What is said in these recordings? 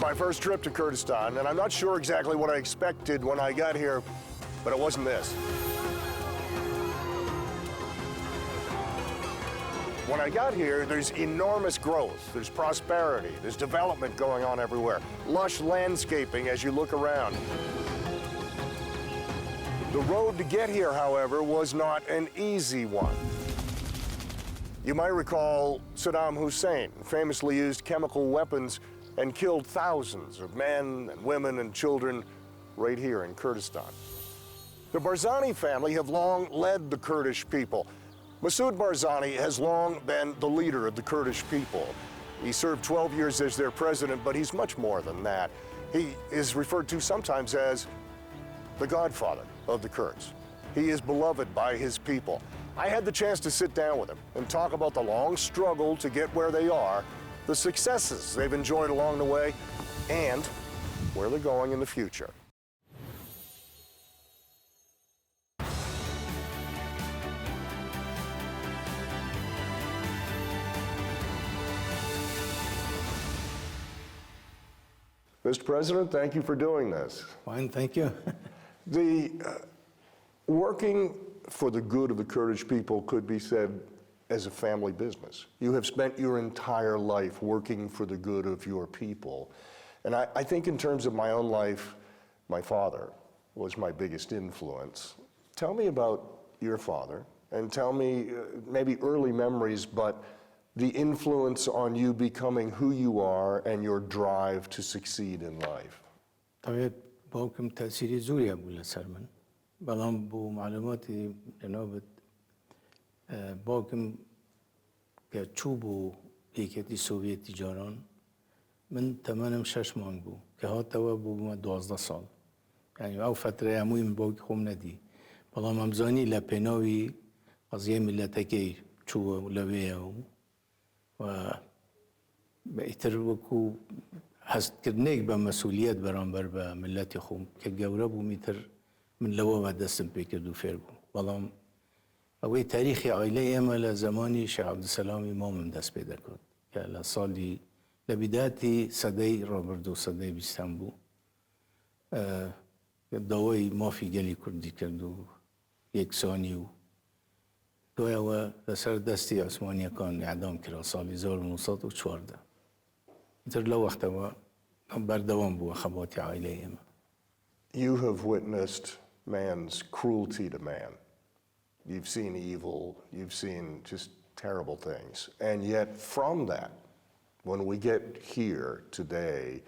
my first trip to Kurdistan, and I'm not sure exactly what I expected when I got here, but it wasn't this. When I got here, there's enormous growth, there's prosperity, there's development going on everywhere, lush landscaping as you look around. The road to get here, however, was not an easy one. You might recall Saddam Hussein famously used chemical weapons and killed thousands of men and women and children right here in Kurdistan. The Barzani family have long led the Kurdish people. Massoud Barzani has long been the leader of the Kurdish people. He served 12 years as their president, but he's much more than that. He is referred to sometimes as the godfather of the Kurds. He is beloved by his people. I had the chance to sit down with him and talk about the long struggle to get where they are, the successes they've enjoyed along the way, and where they're going in the future. Mr. President, thank you for doing this. Fine, thank you. Working for the good of the Kurdish people could be said as a family business. You have spent your entire life working for the good of your people. And I think in terms of my own life, my father was my biggest influence. Tell me about your father, and tell me maybe early memories, but the influence on you becoming who you are and your drive to succeed in life. طبعا باوكم تأثيري زوري أبو لسرمن بلام بو معلوماتي جنابت باوكم كتشوبو إيكتي سوفيتي جاران من تمانم شش مانگ بو که ها توا بو ما 12 سال يعني او فترة هموی من باوك خوم ندي بلام همزاني لپناوي قضية ملتكي چوه لويه و بهتر وكو حست كرنيك بمسؤوليات برانبر بملتي خوم كجورب وميتر من لوا ما دستم بيكردو فيربو بلام اوي تاريخي عائلة امل زماني شيخ عبد السلام امام دست پیدا کرد که لسالی لبدايتي صدي رابردو صدي بيستانبو دواي ما في قلي كردي كردو يكساني دویا و لسر دستی عثمانی کان اعدام کرد سال 1914 اینطور لو وقت و بردوام بو خبات عائله ایم. You have witnessed man's cruelty to man. You've seen evil, you've seen just terrible things. And yet from that, when we get here today,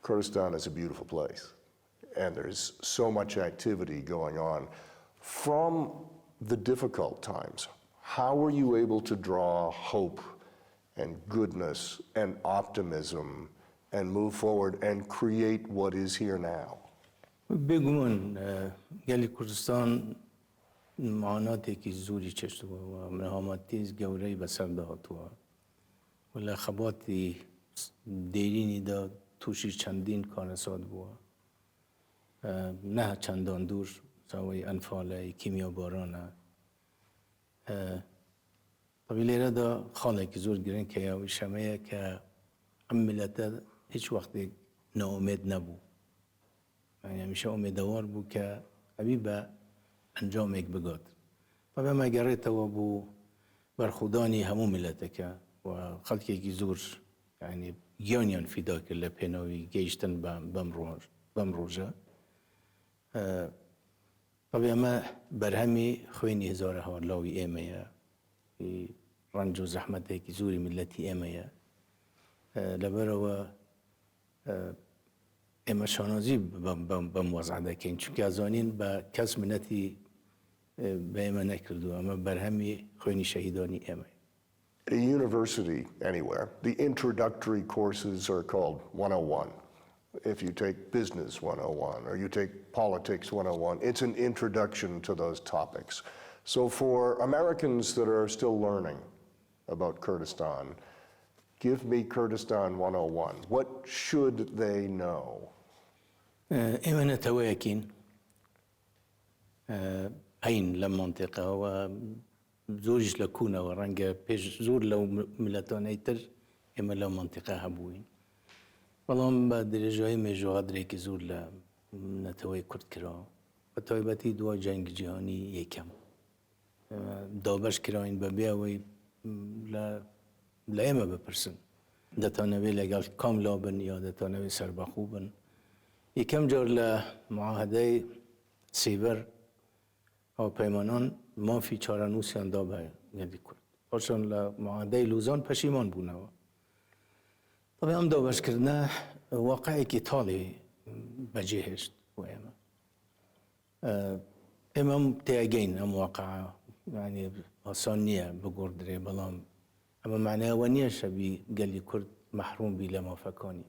Kurdistan is a beautiful place. And there's so much activity going on. From the difficult times, how were you able to draw hope and goodness and optimism and move forward and create what is here now? بگومن گلی کردستان معاناتی که زوری چشت و منهاماتیز گوری بسر دهات و لخباتی دیرینی دا توشی چندین کارساد بوا نه چندان دور سوای انفال کیمیا بارانه طبعا لیره دا خاله که زور گرین که یا شمایه که ملت هیچ وقت ناامید نبو یعنی همیشه امیدوار بو که ابی به انجام یک بگاد طبعا ما گره و بو برخودانی همو ملت که و خلقی که زور یعنی گیانیان فیدا که لپناوی گیشتن بمروجه طبعا ما برهمی خوینی هزاره ها لاوی ایمه رنج و زحمته که زوری ملتی ایمه لبره و ایمه شانازی بموضع دکین چونکه ازانین با کس منتی به ایمه نکردو اما برهمی خوینی شهیدانی ایمه. At a university anywhere, the introductory courses are called 101. If you take Business 101 or you take Politics 101, it's an introduction to those topics. So for Americans that are still learning about Kurdistan, give me Kurdistan 101. What should they know? إيمانة تواكين أين لمنطقة وزوج لكونا ورنجة بيش زور لو ملتان ايتر إما لو منطقة هبوين بلام بدرجة مجوادري كزور لا نتوي كرد كرا بطيبتي دوا جنگ جهاني يكم دابش كراين ببيعوي لا إما بپرسن دتانوي لقال كاملا بن يا دتانوي سربخو بن يكم جار لمعاهده سيبر أو پیمانان ما في چارنوسیان دابه یادی کرد. آشان لمعاهده لوزان پشیمان بونه. طبعا هم دابش کردنه واقعی که تالی بجهشت و امام تیاگین هم واقعه يعني آسان نیه بگردره بلام اما معناه ونیه شبی گلی کرد محروم بی لما فکانی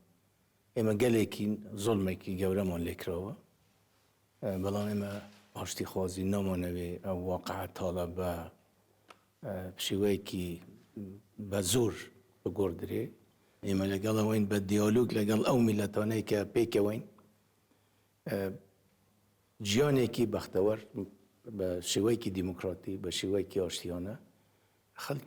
اما گلی که ظلمه که گورمان لکراوه بلام اما آشتی خوازی نمانوی او واقعه طالب بشیوه که بزور بگردره اما لگل وین بدیالوگ لگل او ملتانه که پیک وین جیانه که بختور به شیوه که دموکراتی به شیوه که آشتیانه خلق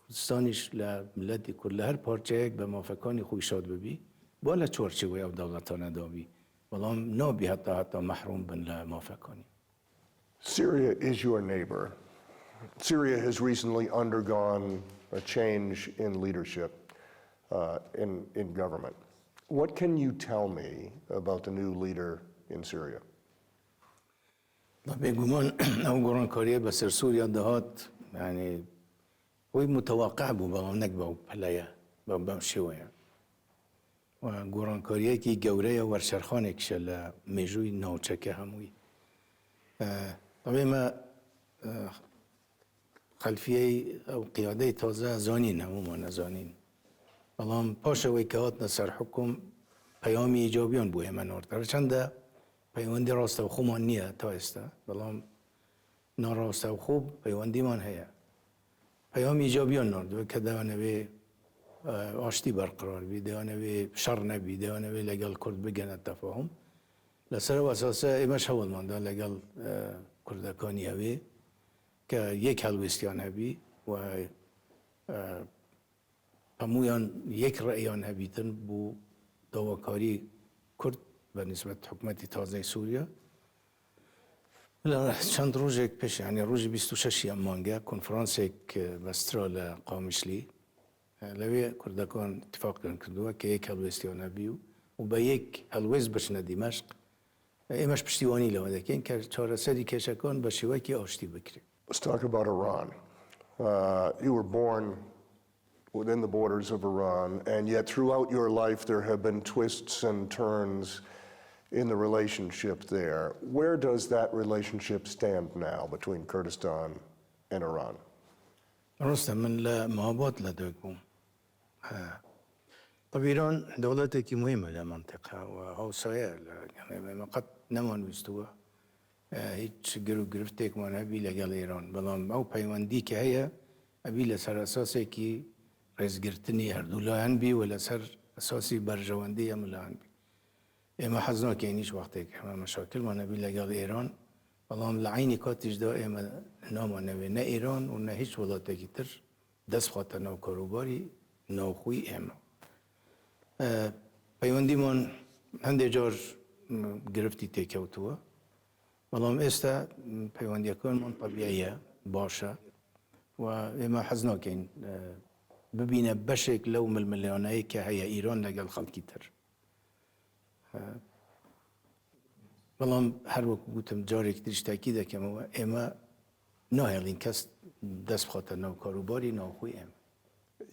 کردستانش لملتی کل هر پارچه یک به موافقانی خوی شاد ببی بالا چورچوه او دولتانه دابی ولام نابی حتی محروم بن لموافقانی. Syria is your neighbor. Syria has recently undergone a change in leadership in government. What can you tell me about the new leader in Syria? بگومان او گرانکاریه بسر سوریا دهات يعني وی متوقع بو با نکبه پلیه با شویه و گرانکاریه که گوره ورشرخانه کشه لمیجوی نوچکه هموی طبعا ما خلفیه او قیاده تازه زانین همو نزانین اللهم پاشه وی که هات نسر حکم پیامی ایجابیان بوی من ارد چنده پیوندی راست و خوب من نیه تا استه بلام ناراست و خوب پیوندی من هیا پیام ایجابیان نرد که دوانوی آشتی برقرار بی دوانوی شر نبی دوانوی لگل کرد بگن التفاهم لسر و اساسه ایمش حول مانده لگل کردکانی هوی که یک هلوستیان هبی و همویان یک رأیان هبیتن بو دواکاری کرد به نسبت حکومت تازه سوریا چند روزك پیش يعني روز 26 مانجا کنفرانسك باسترال قامشلي لوي كردكان اتفاق كردوا كيك هلوستيانا بيو وبيك هلوز بشنا دمشق ايمش پشتیوانی لو دکن که چهار سری کشکان بشیوه که آشتی بکری. Let's talk about Iran. You were born within the borders of Iran, and yet throughout your life there have been twists and turns in the relationship there. Where does that relationship stand now between Kurdistan and Iran? رستم من لمعابات لديكم. طب إيران دولتك مهمة للمنطقة وهو سيئة يعني ما قد نمان بيستوى هيك گرفتك من أبي لقال إيران بلام أو بيواندي كهيا أبي لسر أساسي كي رئيس قرتني هردولا هنبي ولا سر أساسي برجواندي أملا هنبي إما حزنا كينيش وقتك ما مشاكل ما نبي لقال إيران بلام لعيني كاتش دا إما نام نبي نا إيران ونا هيش ولايات كتر دست خاطر ناو كاروباري ناو خوي إما پیوندی من هنده جار گرفتی تکوتوه بلام استا پیوندی کن من طبیعیه باشه و اما حزنا کن ببینه بشک لو ملیانه که هی ایران لگل خلقی تر بلام هر وقت گوتم جاری کترش تاکیده که اما نه هلین کس دست خاطر نو کاروباری نو خوی اما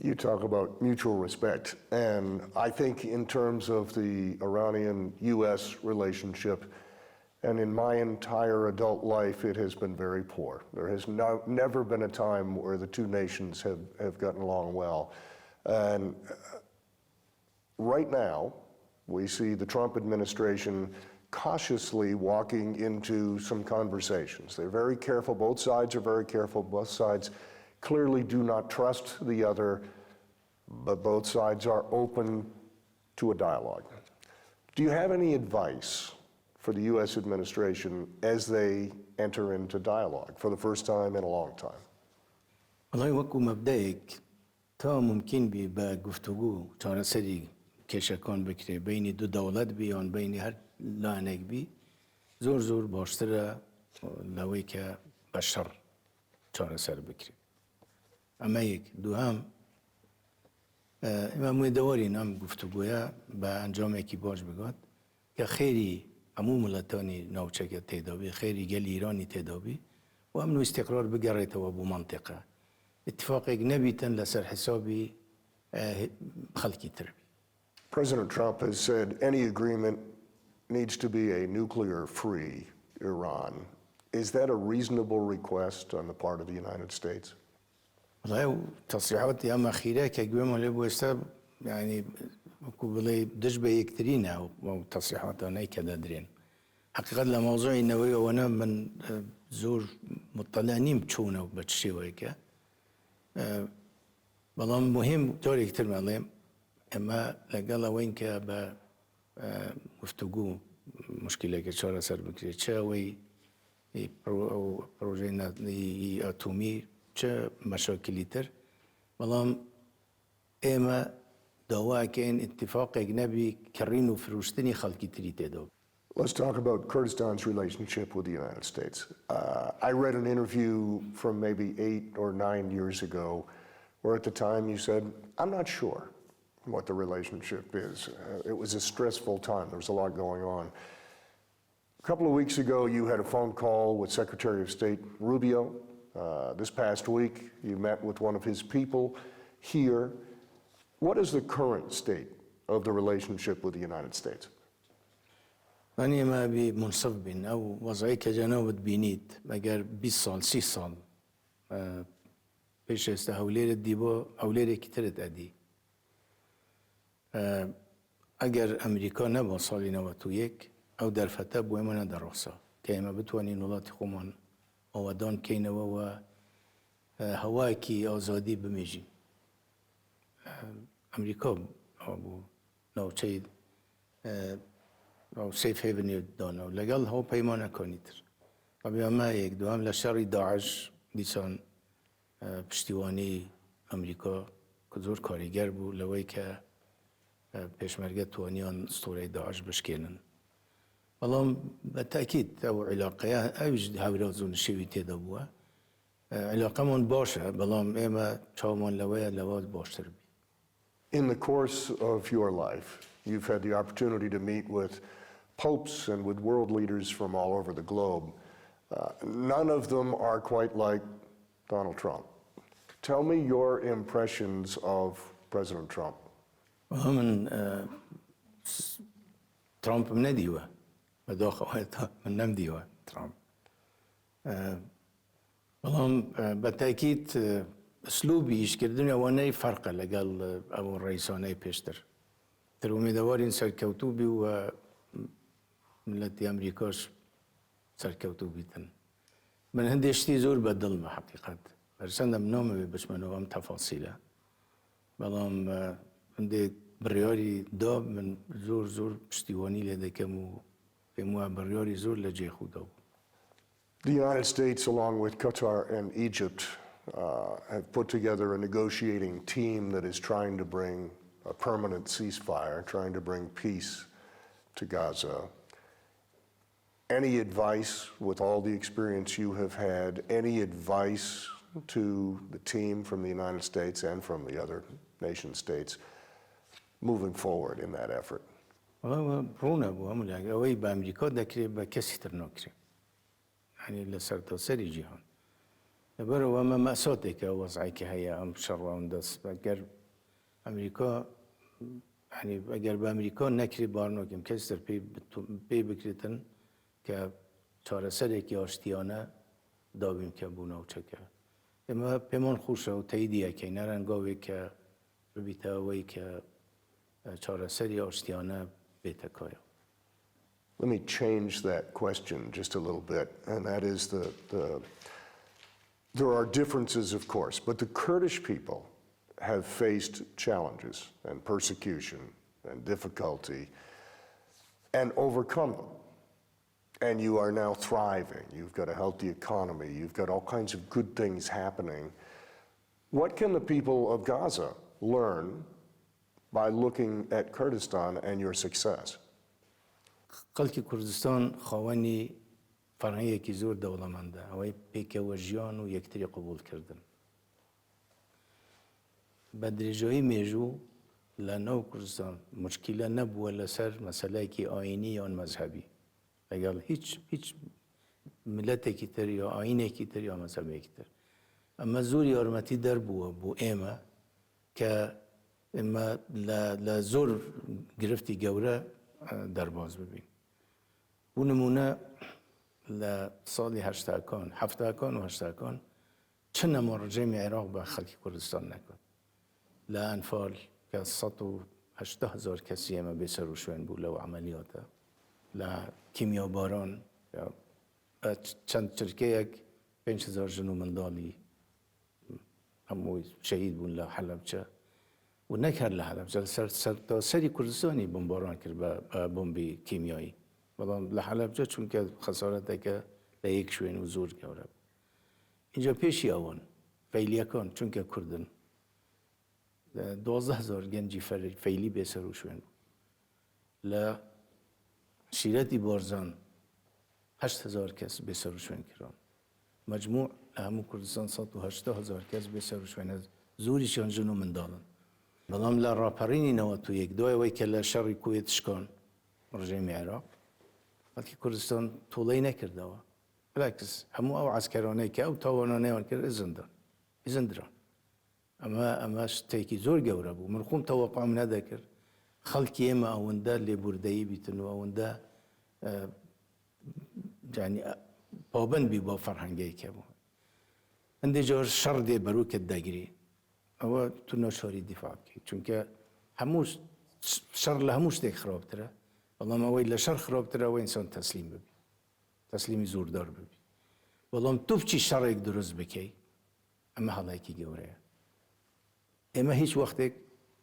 You talk about mutual respect, and I think in terms of the Iranian-U.S. relationship, and in my entire adult life, it has been very poor. There has never been a time where the two nations have gotten along well. And right now, we see the Trump administration cautiously walking into some conversations. They're very careful, both sides are very careful, both sides clearly do not trust the other, but both sides are open to a dialogue. Do you have any advice for the U.S. administration as they enter into dialogue for the first time in a long time? والله وكو مبدئك تا ممکن بی با گفتگو چارەسەری کێشەکان بکرێ بینی دوو دەوڵەت بی یان بینی هەر لایەنێک بی زۆر باشترە لەوەی کە بە شەڕ چارەسەر بکرێ. ئەمە یەک. دووهەم ئێمە هەمووی ئەم گفتگویە بە ئەنجامێکی باش بگات کە خێری هەموو وڵاتانی ناوچەکە تێدا بی، خێری گەلی ئیرانی تێدا بی و ئەمن و استقرار بگەڕێتەوە بۆ مەنتیقە. اتفاقێک نەبیتن لەسەر حسابی خەڵکی تر بی. President Trump has said any agreement needs to be a nuclear-free Iran. Is that a reasonable request on the part of the United States? والله تصريحاتي أما أخيرا كجوام اللي بوستا يعني كوبلي دجبة يكترينا أو تصريحات أنا كذا درين. حقيقة الموضوع النووي وأنا من زور مطلعني بتشونه وبتشي ويكا. والله مهم توري كتير مالهم أما لقلا وين كا مفتقو مشكلة كشارة سر بكري شاوي أو بروجينا أتومي چه مشاكل تر والله إما دواء كان اتفاق أجنبي كرينو فروشتني خلقي تريتدو. Let's talk about Kurdistan's relationship with the United States. I read an interview from maybe 8 or 9 years ago where at the time you said, I'm not sure what the relationship is. It was a stressful time. There was a lot going on. A couple of weeks ago, you had a phone call with Secretary of State Rubio. This past week, you met with one of his people here. What is the current state of the relationship with the United States? أنا ما أبي منصف بين أو وضعي كجنوب بينيت مجر 20 سال 6 سال بيش استهولير الديبو أولير كتير أدي أجر أمريكا نبى صالي نواتويك أو در فتاب وما ندرسه كيما بتواني نولات خومن أو دان كينا و هواكي آزادي بميجي أمريكا أبو نو شيء أو سيف هيفن دانا ولقال هو بيمانة كونيتر طبعا ما يك دوام لشر داعش ديسان پشتیوانی أمريكا كزور كاريجر بو لويك بيشمرجة توانيان اسطورة داعش بشكينن والله بالتأكيد أو علاقة أوجد هؤلاء زون الشيء تدابوا علاقة من باشة بالله إما شامون لواء باشتر بي. In the course of your life, you've had the opportunity to meet with popes and with world leaders from all over the globe. None of them are quite like Donald Trump. Tell me your impressions of President Trump. من ترامب من ديوه بداخل من نم ديوه ترامب. والله بالتأكيد أسلوبي إيش كردني وأنا فرق لقال أبو الرئيساني بيشتر. ترومي دوارين سركوتوبي و ملتي أمريكاش سركوتوبي تن. من هندي اشتي زور بدل ما حقيقة. برسنا بنومي بس منوام تفاصيله. والله عندي برياري داب من زور بشتيواني لدى كمو برياري زور لجي خودو. The United States, along with Qatar and Egypt, have put together a negotiating team that is trying to bring a permanent ceasefire, trying to bring peace to Gaza. Any advice, with all the experience you have had, any advice to the team from the United States and from the other nation states moving forward in that effort? رونا بو هم لاقي أوي بأمريكا دكري بكسر نكري يعني لسرت سري جهان برو وما مأساتك وضعك هيا أم شر وندس بقر أمريكا يعني بقر بأمريكا نكري بارنو كم كسر بي بكريتن كشار سرك ياشتيانا دابين كبونا وشكا إما بمن خوشه وتأييدية كي نرن قوي ك ربيتاوي ك شار سري ياشتيانا بيتكايا. Let me change that question just a little bit, and that is there are differences, of course, but the Kurdish people have faced challenges and persecution and difficulty and overcome them. And you are now thriving. You've got a healthy economy. You've got all kinds of good things happening. What can the people of Gaza learn by looking at Kurdistan and your success? خەڵکی کوردستان خاوەنی فەرهەنگێکی زۆر دەوڵەمەندە ئەوەی پێکەوە ژیان و یەکتری قبولکردن. بە درێژایی مێژوو لە نەو کوردستان مشکلە نەبووە لەسەر مەسەلەیەکی ئاینی یان مەذهبی لەگەڵ هیچ ملەتێکی تر یا ئاینێکی تر یا مەذهبێکی تر. ئەمە زۆر یارمەتی دەربووە بۆ ئێمە کە ئێمە لە زۆر گرفتی گەورە دەرباز ببین. بۆ نمونە لە ساڵی هەشتاکان هەفتاکان و هەشتاکان چ نەما ڕژێمی عێراق بە خەڵکی کوردستان نەکرد. لە ئەنفال کە 180,000 کەسی ئێمە بێسەر و شوێن بوو لەو عەمەلیاتە، لە کیمیاباران چەند چرکەیەک 5,000 ژن و منداڵی هەمووی شەهید بوون لە حەلەبجە و نەک هەر لە حەلەبجە سەرتاسەری کوردستانی بۆمباران کرد بە بۆمبی کیمیایی، بەڵام لە حەلەبجە چونکە خەسارەتێکە لە یەک شوێن و زۆر گەورە بوو. اینجا پێشی ئەوان فەیلیەکان چونکە کوردن 12,000 گەنجی فەیلی بێسەر و شوێن بوو. لە شیرەتی بارزان 8,000 کەس بێسەر و شوێن کردن. مجموع لە هەموو کوردستان 180,000 کەس بێسەر و شوێنە، زۆریشیان ژن و منداڵن. بەڵام لە ڕاپەڕینی 91 دوایەوەی کە لە شەڕی کوێت شکان ڕژێمی عێراق خەڵکی کوردستان تۆڵەی نەکردەوە، بەلاکس هەموو ئەو عەسکەرانەی کە ئەو تاوانانەیان کرد ئیزندران. ئەمە شتێکی زۆر گەورە بوو. من خۆم تەوەقعم نەدەکرد خەڵکی ئێمە ئەوەندە لێبوردەیی بیتن و ئەوەندە پابند بی بۆ فەرهەنگەیەکە بوو. هەندێک جار شەڕ دێ بەرووکت دەگری، ئەوە تو ناچاری دیفاع بکەیت، چونکە هەموو شەڕ لە هەموو شتێک خراپترە، بەڵام ئەوەی لە شەڕ خراپترە ئەوەی ئینسان تەسلیم ببی، تەسلیمی زۆردار ببی. بەڵام تو بچی شەڕێک دروست بکەی، ئەمە هەڵەیەکی گەورەیە. ئێمە هیچ وەختێک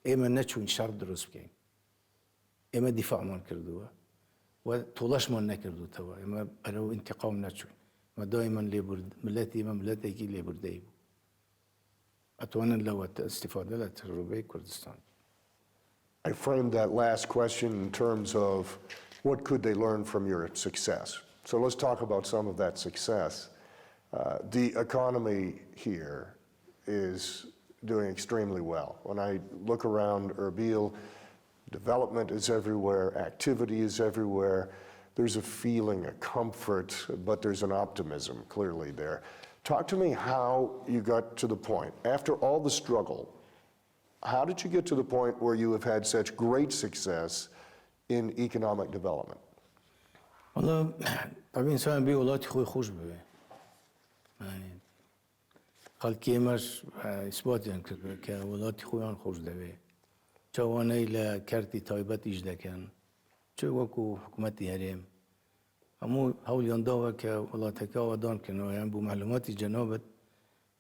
ئێمە نەچوین شەڕ دروست بکەین، ئێمە دیفاعمان کردووە و تۆڵەشمان نەکردوتەوە، ئێمە بەرەو ئینتیقام نەچوین. ئەمە دایمان ملەتی ئێمە ملەتێکی لێبوردەی بوو. ئەتوانن لەوە ئیستیفادە لە تەجروبەی کوردستان. I framed that last question in terms of what could they learn from your success. So let's talk about some of that success. The economy here is doing extremely well. When I look around Erbil, development is everywhere, activity is everywhere. There's a feeling, a comfort, but there's an optimism clearly there. Talk to me how you got to the point, after all the struggle, how did you get to the point where you have had such great success in economic development? والله طبعا إنسان بي ولاتي خوي خوش بيه. خەڵکی ئێمەش ئیسباتیان کرد کە وڵاتی خۆیان خۆش دەوێ، چاوانەی لە کارتی تایبەتیش دەکەن، چ وەکو حکوومەتی هەرێم هەموو هەوڵیان داوە کە وڵاتەکە ئاوادان بکەنەوە. یان بۆ معلوماتی جەنابەت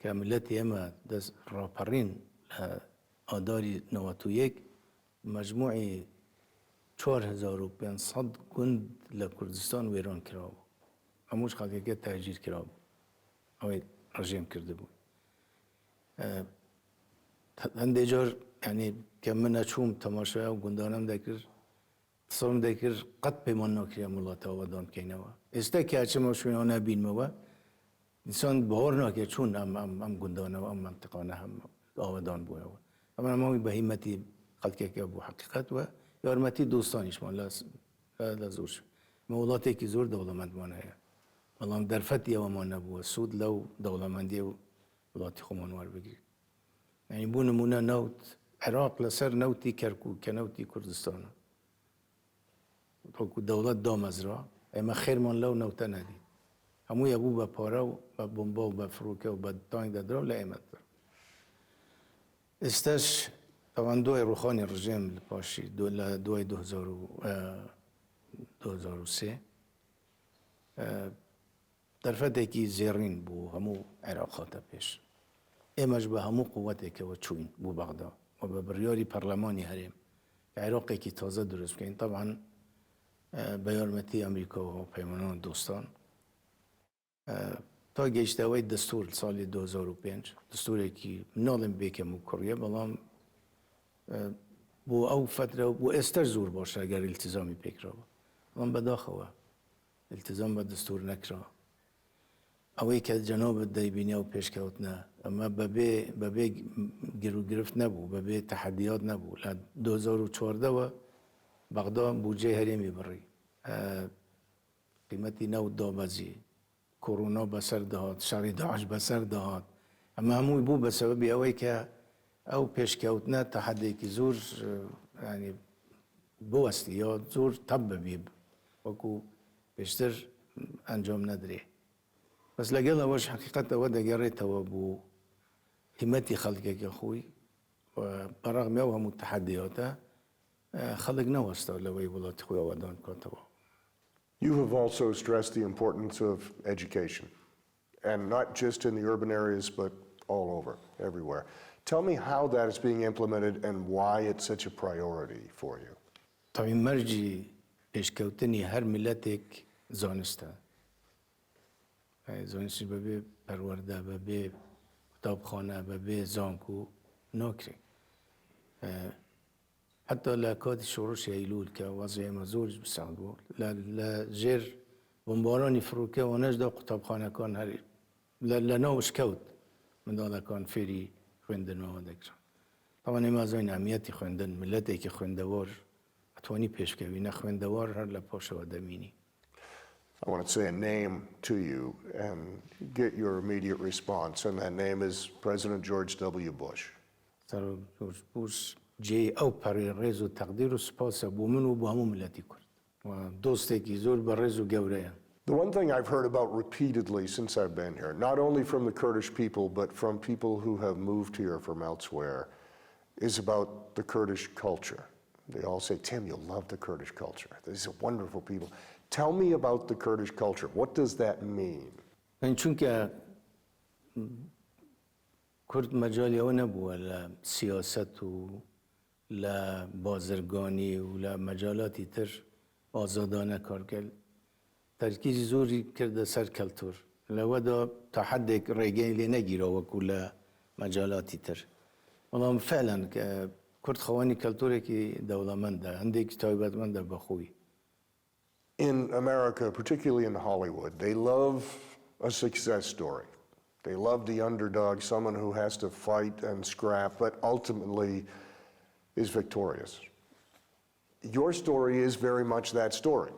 کە ملەتی ئێمە دەست ڕاپەڕین لە ئاداری 91 مەجموعی 4,500 گوند لە کوردستان وێران کراوە، هەمووش خەڵکەکە تاجیر کراوە، ئەوەی ڕژێم کرده بوو. هەندێک جار یعنی کە من ئەچووم تەماشای ئەو گوندانەم دەکرد، سڵم دەکرد قەت پێمان ناکرێ وڵاتە ئاوادان بکەینەوە. ئێستا کە ئەچمە شوێنانە بینمەوە ئینسان باوەڕ ناکرێت چوون ئەم گوندانەوە ئەم مەنتیقانە هەم ئاوادان بووەوە. ئەمە هەمووی بەهیمەتی خەڵکێکە بوو حەقیقەت و یارمەتی دۆستانیشمان لە زۆر مە وڵاتێکی زۆر دەوڵەمەندمان هەیە، بەڵام دەرفەتی ئەوەمان نەبووە سوود لەو دەوڵەمەندیە و وڵاتی خۆمان وەربگرین. یعنی بۆ نمونە نەوت عێراق لەسەر نەوتی کەرکووک کە نەوتی کوردستانە وەکو دەوڵەت دامەزرا، ئێمە خێرمان لەو نەوتە نەدید، هەموویە بوو بە پارە و بە بۆمبە و بە فڕۆکە و بە تانک دەدرا و لە ئێمە دەدرا. ئێستاش ئەوان دوای ڕوخانی ڕژێم لە پاشی لە دوای 2003 دەرفەتێکی زێڕین بوو هەموو عێراق خاتە پێش. ئێمەش بە هەموو قووەتێکەوە چوین بۆ بەغدا و بە بڕیاری پەرلەمانی هەرێم کە عێراقێکی تازە دروست بکەین، طبعاً بە یارمەتی ئەمریکا و پەیمانان دۆستان. تا گەیشتەوەی دەستور ساڵی 2005 دەستورێکی ناڵێم بێکەم و کوڕیە بەڵام بۆ ئەو فترە بۆ ئێستەر زۆر باشە ئەگەر ئیلتیزامی پێکراوە بەڵام بەداخەوە ئیلتیزام بە دەستور نەکرا ئەوەی کە جەنابەت دەیبینێ و پێشکەوتنە ئەمە بەبێ گرفت نەبوو بەبێ تەحەدیات نەبوو لە 2014ەوە بەغدا بودجێ هەرێمی بڕی قیمەتی نەوت دابەزی کۆڕۆنا بەسەر دەهات شەڕی داعش بەسەر دەهات ئەمە هەمووی بوو بە سەبەبی ئەوەی کە ئەو پێشکەوتنە تەحەدێکی زۆر ینی بوەستی یا زۆر تەب ببێ وەکو پێشتر ئەنجام نەدرێ بەس لەگەڵ ئەوەش حەقیقەتەوە دەگەڕێتەوە بۆ هیمەتی خەڵکێکە خۆی بەڕەغمی ئەو هەموو تەحەدیاتە خەڵک نەوەستەوە لەوەی وڵاتی خۆی ئەوەدان کاتەوە. You have also stressed the importance of education, and not just in the urban areas, but all over, everywhere. Tell me how that is being implemented and why it's such a priority for you. طبعاً مرجي پێشکەوتنی هەر ملەتێک زانستە. زانستی بەبێ پەروەردە بەبێ قوتابخانە بەبێ زانکۆ ناکرێ. حتى لە کاتی شۆڕشی ئەیلول کە وەزعی ئێمە زۆرش بسەڵ بوو لە ژێر بۆمبارانی فڕوکەوانەشدا قوتابخانەکان هەر لە ناوش کەوت منداڵەکان فێری خوێندنەوە دەکران. طبعاً ئێمە زۆین ئەهمیەتی خوێندن ملەتێکی خوێندەوار ئەتوانی پێشکەوی نەخوێندەوار هەر لە پاشەوە دەمینی. I want to say a name to you and get your immediate response, and that name is President George W. Bush. سەر جۆرج بوش جێی ئەو پەڕێڕێز و تەقدیر و سوپاسە بۆ من و بۆ هەموو ملەتی کورد و دۆستێکی زۆر بەڕێز و گەورەیە. The one thing I've heard about repeatedly since I've been here, not only from the Kurdish people, but from people who have moved here from elsewhere, is about the Kurdish culture. They all say, Tim, you'll love the Kurdish culture. These are wonderful people. Tell me about the Kurdish culture. What does that mean? چونکە کورد مەجالی ئەوە نەبووە لە سیاسەت و لە بازرگانی و لە مەجالاتی تر ئازادانە کارکرد تەرکیزی زۆری کردە سەر کەلتور لەوەدا تا حەدێک ڕێگەی لێ نەگیرەوە وەکو لە مەجالاتی تر بەڵام فعلاً کورد خەوانی کەلتورێکی دەوڵەمەندە هەندێکی تایبەتمەندە بە خۆی. In America, particularly in Hollywood, they love a success story. They love the underdog, someone who has to fight and scrap, but ultimately is victorious. Your story is very much that story.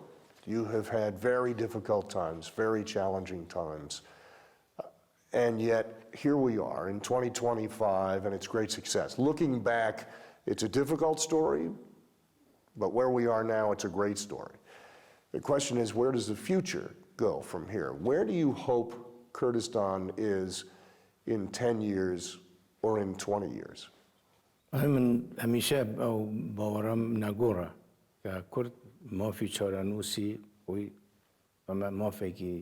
You have had very difficult times, very challenging times, and yet here we are in 2025 and it's great success. Looking back, it's a difficult story, but where we are now, it's a great story. The question is, where does the future go from here? Where do you hope Kurdistan is in 10 years or in 20 years? من هەمیشە ئەو باوەڕەم نەگۆڕە کە کورد مافی چارەنووسی خۆی ئەمە مافێکی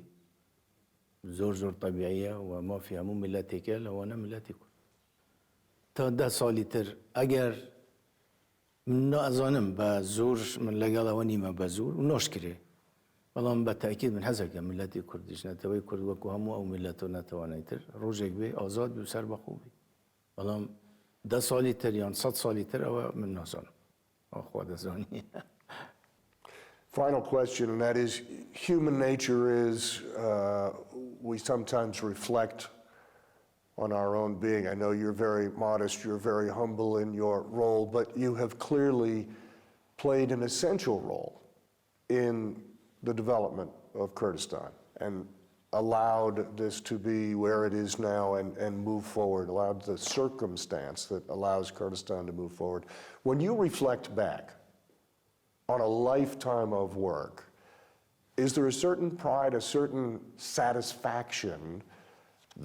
زۆر طەبیعیە و مافی هەموو ملەتێکە لەوانە ملەتی کورد. تا 10 ساڵی تر ئەگەر من نازانم بە زۆر من لەگەڵ ئەوە نیمە بە زۆر و ناشکرێ بەڵام بە تاکید من حەزەکەم ملەتی کوردیش نەتەوەی کورد وەکو هەموو ئەو ملەتۆ نەتەوانێت تر ڕۆژێک بێ ئازاد بێ و سەر بەخۆ بێ بەڵام 10 ساڵی تر یان 100 ساڵی تر ئەوە من نازانم خوا دەزانی. Final question, and that is, human nature is, we sometimes reflect on our own being. I know you're very modest, you're very humble in your role, but you have clearly played an essential role in the development of Kurdistan and allowed this to be where it is now and move forward, allowed the circumstance that allows Kurdistan to move forward. When you reflect back on a lifetime of work, is there a certain pride, a certain satisfaction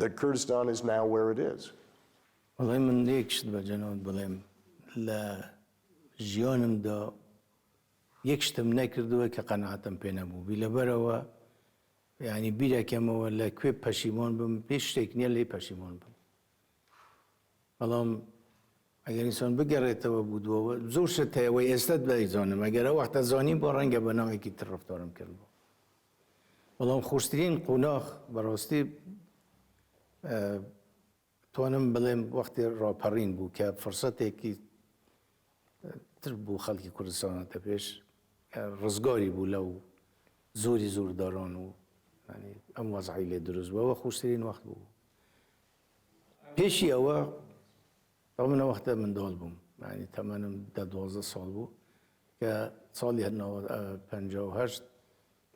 that Kurdistan is now where it is? والله من یەکشت بە جەناب بڵێم لە ژیانمدا یەکشتم نەکردووە کە قەنەعەتم پێ نەبوو بیلەبەرەوە یعنی بیرەکەمەوە لەکوێ پەشیمان بم پێش شتێک نییە لێ پەشیمان بم بەڵام ئەگەر ئینسان بگەڕێتەوە بوودوەوە زۆر شت هەیەوەی ئێستت دەیزانم ئەگەر ئەو وەختە زانیم بۆ ڕەنگە بە ناوێکی تر ڕەفتارم کردبوو بەڵام خۆشترین قۆناغ بەڕاستی توانم بڵێم وەختی ڕاپەڕین بوو کە فرسەتێکی تر بوو خەڵکی کوردستانەتە پێش ڕزگاری بوو لەو زۆری زۆرداران و ئەم وەزعی لێ دروست بووەوە خۆشترین وەخت بوو. پێشی ئەوە من وەختە منداڵ بووم، تەمەنم 12 ساڵ بوو کە ساڵی 58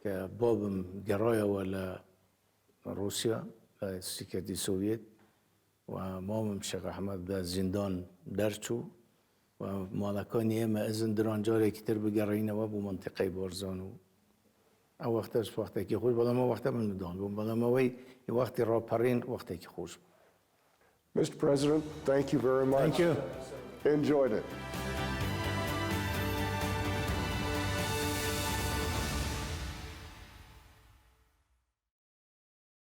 کە بابم گەڕایەوە لە رووسیا لە سیکەتی سۆڤێت و مامم شێخ ئەحمەد لە زیندان دەرچوو و ماڵەکانی ئێمە ئەزن درانجارێکی تر بگەڕینەوە بۆ منتیقەی بارزان و ئەو وەختەش وەختێکی خۆش، بەڵام ئەو وەختە من منداڵ بووم، بەڵام ئەوەی وەختی ڕاپەڕین وەختێکی خۆش بوو. Mr. President, thank you very much. Thank you. Enjoyed it.